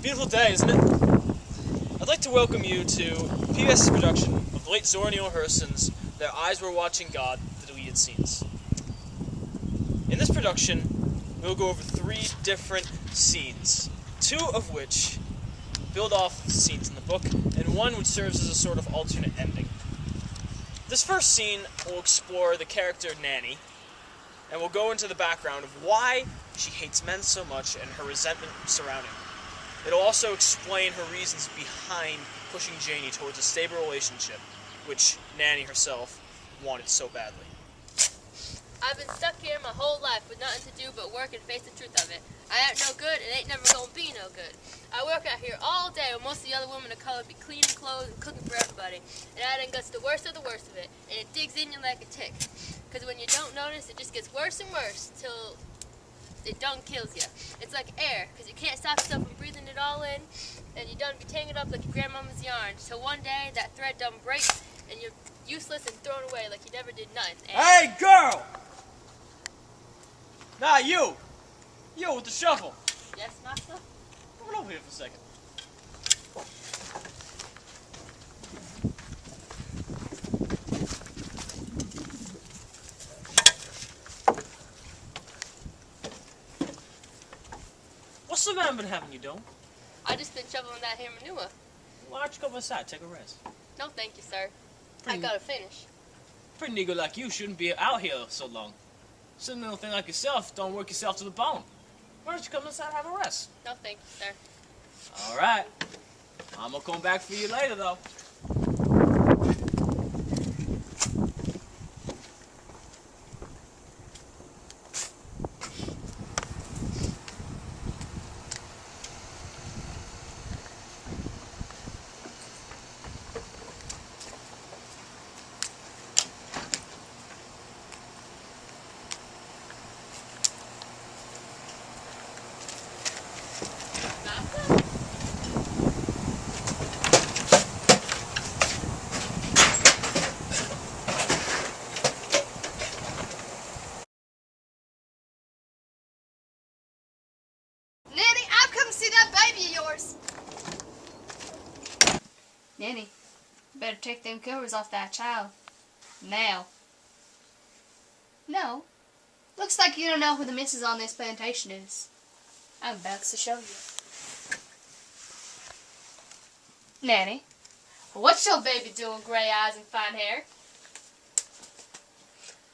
Beautiful day, isn't it? I'd like to welcome you to PBS's production of the late Zora Neale Hurston's Their Eyes Were Watching God, the deleted scenes. In this production, we'll go over 3 different scenes, 2 of which build off the scenes in the book, and 1 which serves as a sort of alternate ending. This first scene will explore the character Nanny, and we'll go into the background of why she hates men so much and her resentment surrounding her. It'll also explain her reasons behind pushing Janie towards a stable relationship, which Nanny herself wanted so badly. I've been stuck here my whole life with nothing to do but work and face the truth of it. I ain't no good and ain't never gonna be no good. I work out here all day when most of the other women of color be cleaning clothes and cooking for everybody. And I done gets the worst of it. And it digs in you like a tick. Because when you don't notice, it just gets worse and worse till it done kills you. It's like air, because you can't stop yourself from breathing it all in, and you done be tangled up like your grandmama's yarn. So one day, that thread done breaks, and you're useless and thrown away like you never did nothing. And Hey, girl! Nah, you! You with the shovel! yes, master? Come on over here for a second. What's the man been having you doing? I just been shoveling that here manure. Why don't you come inside, take a rest? No, thank you, sir. Pretty- I gotta finish. Pretty nigga like you shouldn't be out here so long. Some little thing like yourself don't work yourself to the bone. Why don't you come inside and have a rest? No, thank you, sir. Alright. I'm gonna come back for you later, though. Nanny, I've come to see that baby of yours. Nanny, you better take them covers off that child. Now. No. Looks like you don't know who the missus on this plantation is. I'm about to show you. Nanny, what's your baby doing with gray eyes and fine hair?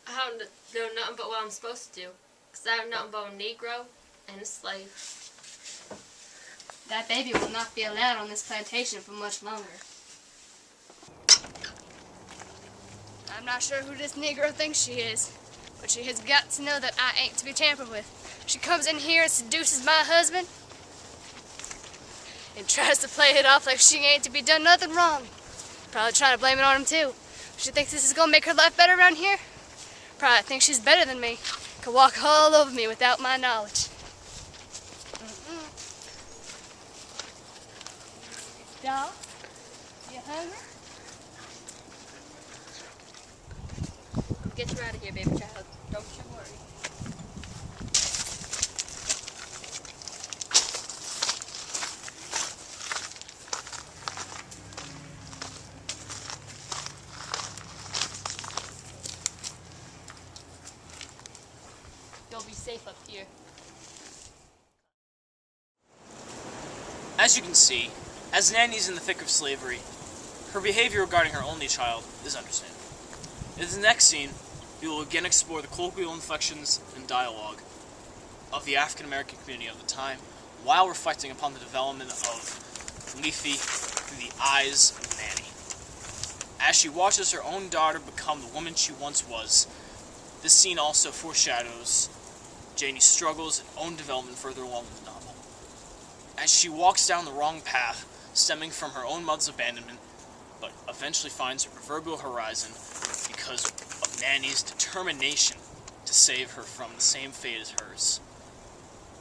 I haven't done nothing but what I'm supposed to do. Because I'm nothing but a Negro and a slave. That baby will not be allowed on this plantation for much longer. I'm not sure who this Negro thinks she is, but she has got to know that I ain't to be tampered with. She comes in here and seduces my husband and tries to play it off like she ain't to be done nothing wrong. Probably trying to blame it on him too. She thinks this is gonna make her life better around here. Probably thinks she's better than me. Can walk all over me without my knowledge. Doll, you hungry? Get you out of here, baby child. Don't you worry. You'll be safe up here. As you can see, as Nanny's in the thick of slavery, her behavior regarding her only child is understandable. In the next scene, we will again explore the colloquial inflections and dialogue of the African American community of the time, while reflecting upon the development of Leafy through the eyes of Nanny. As she watches her own daughter become the woman she once was, this scene also foreshadows Janie's struggles and own development further along in the novel. As she walks down the wrong path, stemming from her own mother's abandonment, but eventually finds her proverbial horizon because of Nanny's determination to save her from the same fate as hers.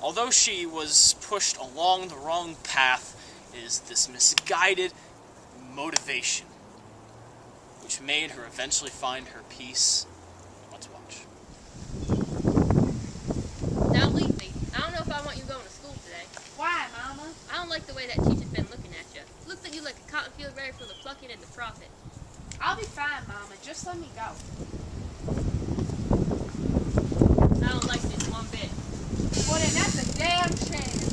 Although she was pushed along the wrong path, it is this misguided motivation which made her eventually find her peace. Let's watch. Now, Leafy, I don't know if I want you going to school today. Why, Mama? I don't like the way that teacher's been looking at you. Looks like you like a cotton field ready for the plucking and the profit. I'll be fine, Mama. Just let me go. I don't like this one bit. Well, then that's a damn shame.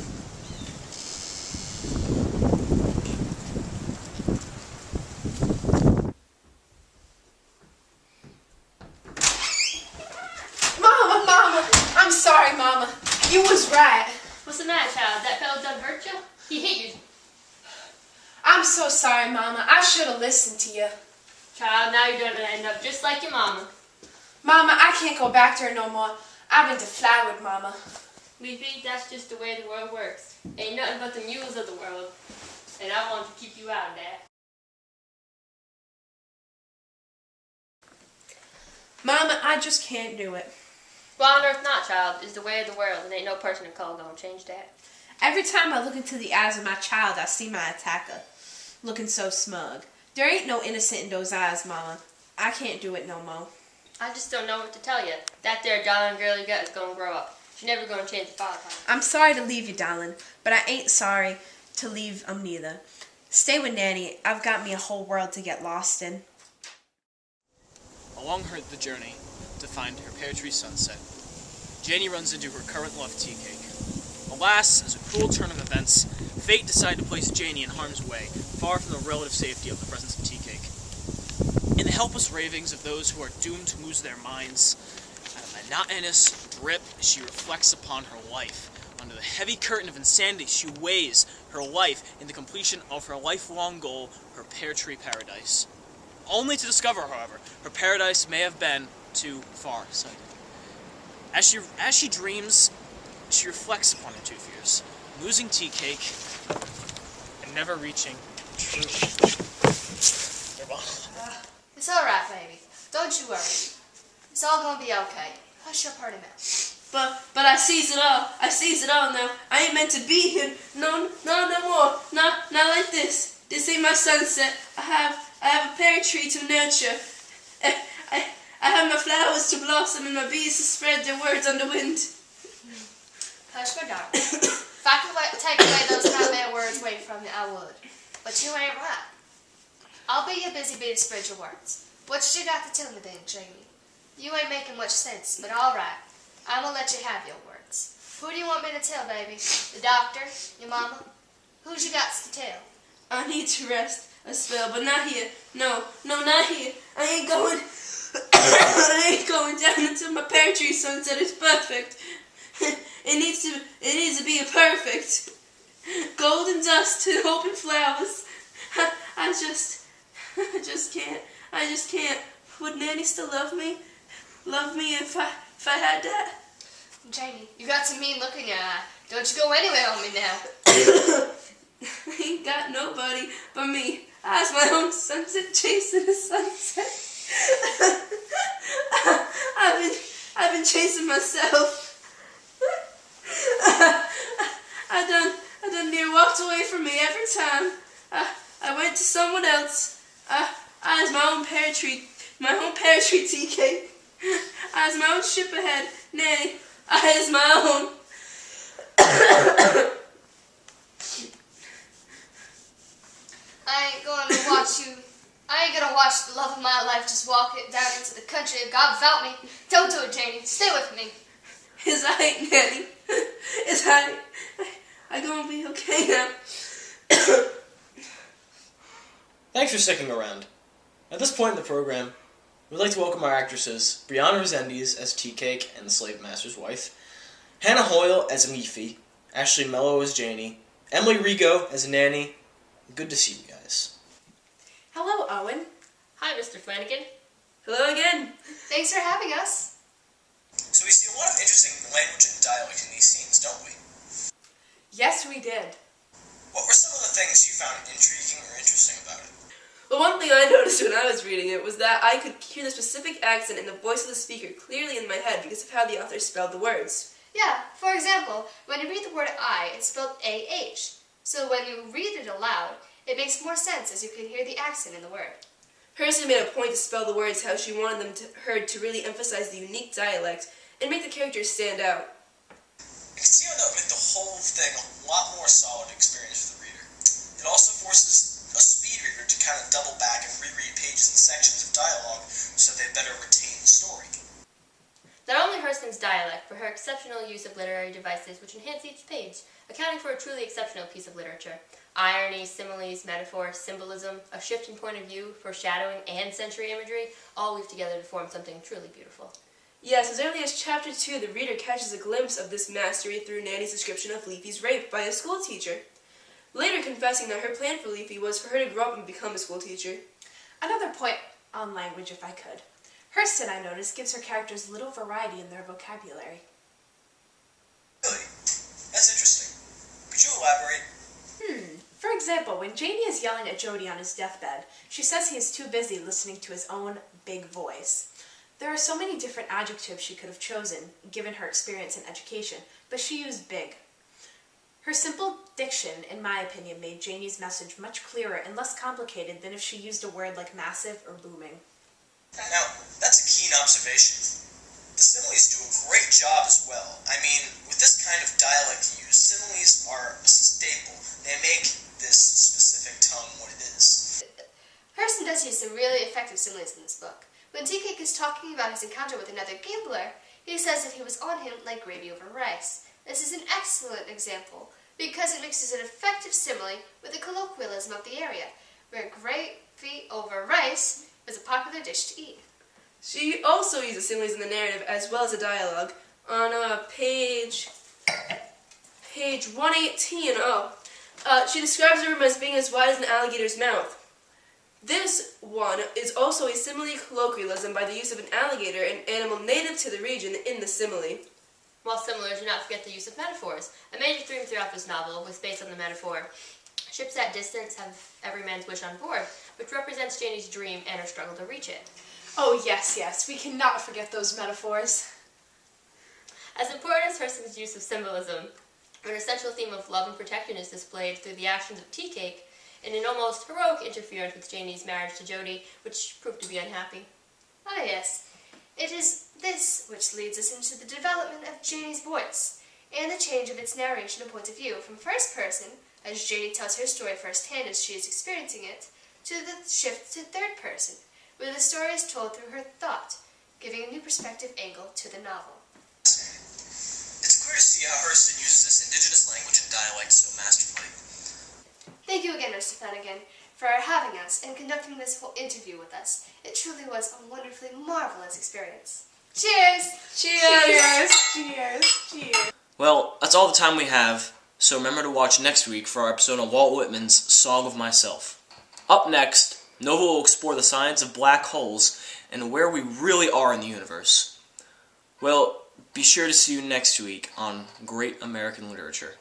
Mama! I'm sorry, Mama. You was right. What's the matter, child? That fellow done hurt you? He hit you. I'm so sorry, Mama. I should have listened to you. Child, now you're gonna end up just like your mama. Mama, I can't go back to her no more. I've been to Flywood, Mama. Leafy, that's just the way the world works. Ain't nothing but the mules of the world. And I want to keep you out of that. Mama, I just can't do it. Well, on earth not, child, is the way of the world, and ain't no person in color gonna change that. Every time I look into the eyes of my child, I see my attacker, looking so smug. There ain't no innocent in those eyes, Mama. I can't do it no more. I just don't know what to tell you. That there darling girl you got is gonna grow up. She's never gonna change the father. I'm sorry to leave you, darling, but I ain't sorry to leave neither. Stay with Nanny. I've got me a whole world to get lost in. Along the journey to find her pear tree sunset, Janie runs into her current love, Tea Cake. Alas, as a cruel turn of events, fate decided to place Janie in harm's way, far from the relative safety of the presence of Tea Cake. In the helpless ravings of those who are doomed to lose their minds, a monotonous drip she reflects upon her life. Under the heavy curtain of insanity, she weighs her life in the completion of her lifelong goal, her pear tree paradise. Only to discover, however, her paradise may have been too far-sighted. As she dreams, she reflects upon her two fears, losing Tea Cake and never reaching true nirvana. It's all right, baby. Don't you worry. It's all gonna be okay. Hush your party mouth. But I sees it all. I sees it all now. I ain't meant to be here. No more. Not like this. This ain't my sunset. I have a pear tree to nurture. I have my flowers to blossom and my bees to spread their words on the wind. Hush, my darling. If I could take away those nightmare words away from you, I would. But you ain't right. I'll be your busy bee to spread your words. What you got to tell me then, Jamie? You ain't making much sense, but all right. I'm gonna let you have your words. Who do you want me to tell, baby? The doctor? Your mama? Who's you got to tell? I need to rest a spell, but not here. No, not here. I ain't going. I ain't going down until my pear tree sunset is perfect. It needs to be a perfect. Golden dust and open flowers. I just can't. Would Nanny still love me? Love me if I had that? Jamie, you got some mean look in your eye. Don't you go anywhere on me now. I ain't got nobody but me. I was my own sunset chasing the sunset. I've been chasing myself. I done near walked away from me every time. I went to someone else. I was my own pear tree tea cake. I was my own ship ahead. Nanny, I was my own. I ain't gonna watch the love of my life just walk it down into the country of God without me. Don't do it, Janie. Stay with me. Is I, Nanny? Is I gonna be okay now? Thanks for sticking around. At this point in the program, we'd like to welcome our actresses, Brianna Resendiz as Tea Cake and the Slave Master's wife, Hannah Hoyle as Leafy, Ashley Mello as Janie, Emily Rigo as Nanny. Good to see you guys. Hello, Owen. Hi, Mr. Flanagan. Hello again. Thanks for having us. So we see a lot of interesting language and dialect in these scenes, don't we? Yes, we did. What were some of the things you found intriguing or interesting about it? Well, one thing I noticed when I was reading it was that I could hear the specific accent in the voice of the speaker clearly in my head because of how the author spelled the words. Yeah, for example, when you read the word I, it's spelled A-H. So when you read it aloud, it makes more sense as you can hear the accent in the word. Hersley made a point to spell the words how she wanted her to really emphasize the unique dialect and make the characters stand out. I can see how that would make the whole thing a lot more solid experience for the reader. It also forces a speed reader to kind of double back and reread pages and sections of dialogue so they better retain the story. Not only Hurston's dialect, but her exceptional use of literary devices which enhance each page, accounting for a truly exceptional piece of literature. Irony, similes, metaphor, symbolism, a shift in point of view, foreshadowing, and sensory imagery all weave together to form something truly beautiful. Yes, as early as chapter 2, the reader catches a glimpse of this mastery through Nanny's description of Leafy's rape by a schoolteacher, later confessing that her plan for Leafy was for her to grow up and become a schoolteacher. Another point on language, if I could. Hurston, I noticed, gives her characters little variety in their vocabulary. Really? That's interesting. Could you elaborate? For example, when Janie is yelling at Jody on his deathbed, she says he is too busy listening to his own big voice. There are so many different adjectives she could have chosen, given her experience and education, but she used big. Her simple diction, in my opinion, made Janie's message much clearer and less complicated than if she used a word like massive or booming. Now, that's a keen observation. The similes do a great job as well. I mean, with this kind of dialect used, similes are a staple. They make this specific tongue what it is. Hurston does use some really effective similes in this book. When Tea Cake is talking about his encounter with another gambler, he says that he was on him like gravy over rice. This is an excellent example because it mixes an effective simile with the colloquialism of the area, where gravy over rice is a popular dish to eat. She also uses similes in the narrative as well as the dialogue. On page 118, she describes the room as being as wide as an alligator's mouth. This one is also a simile colloquialism by the use of an alligator, an animal native to the region, in the simile. While similar, do not forget the use of metaphors. A major theme throughout this novel was based on the metaphor. Ships at distance have every man's wish on board, which represents Janie's dream and her struggle to reach it. Oh yes, we cannot forget those metaphors. As important as Hurston's use of symbolism, an essential theme of love and protection is displayed through the actions of Tea Cake in an almost heroic interference with Janie's marriage to Jody, which proved to be unhappy. Ah yes, it is this which leads us into the development of Janie's voice, and the change of its narration and point of view from first person, as Janie tells her story firsthand as she is experiencing it, to the shift to third person, where the story is told through her thought, giving a new perspective angle to the novel. It's clear to see how Hurston uses this indigenous language and dialect so masterfully. Thank you again, Mr. Flanagan, for having us and conducting this whole interview with us. It truly was a wonderfully marvelous experience. Cheers! Cheers! Well, that's all the time we have, so remember to watch next week for our episode on Walt Whitman's Song of Myself. Up next, Nova will explore the science of black holes and where we really are in the universe. Well, be sure to see you next week on Great American Literature.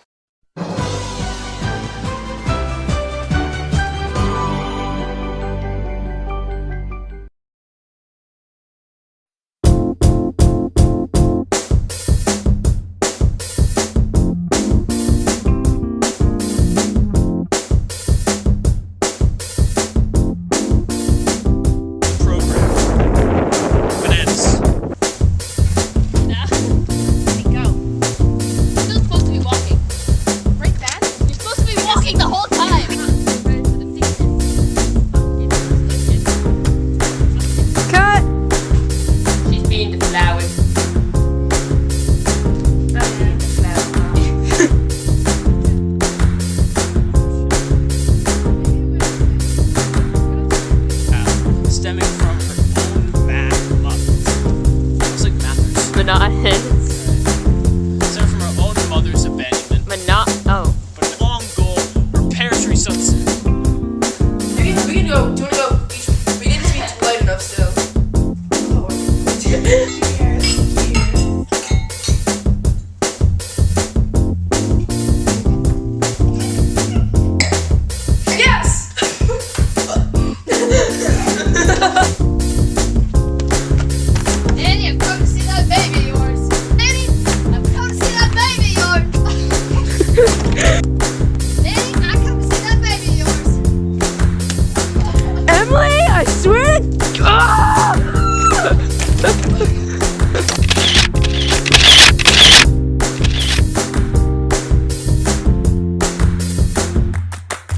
I swear! Ah!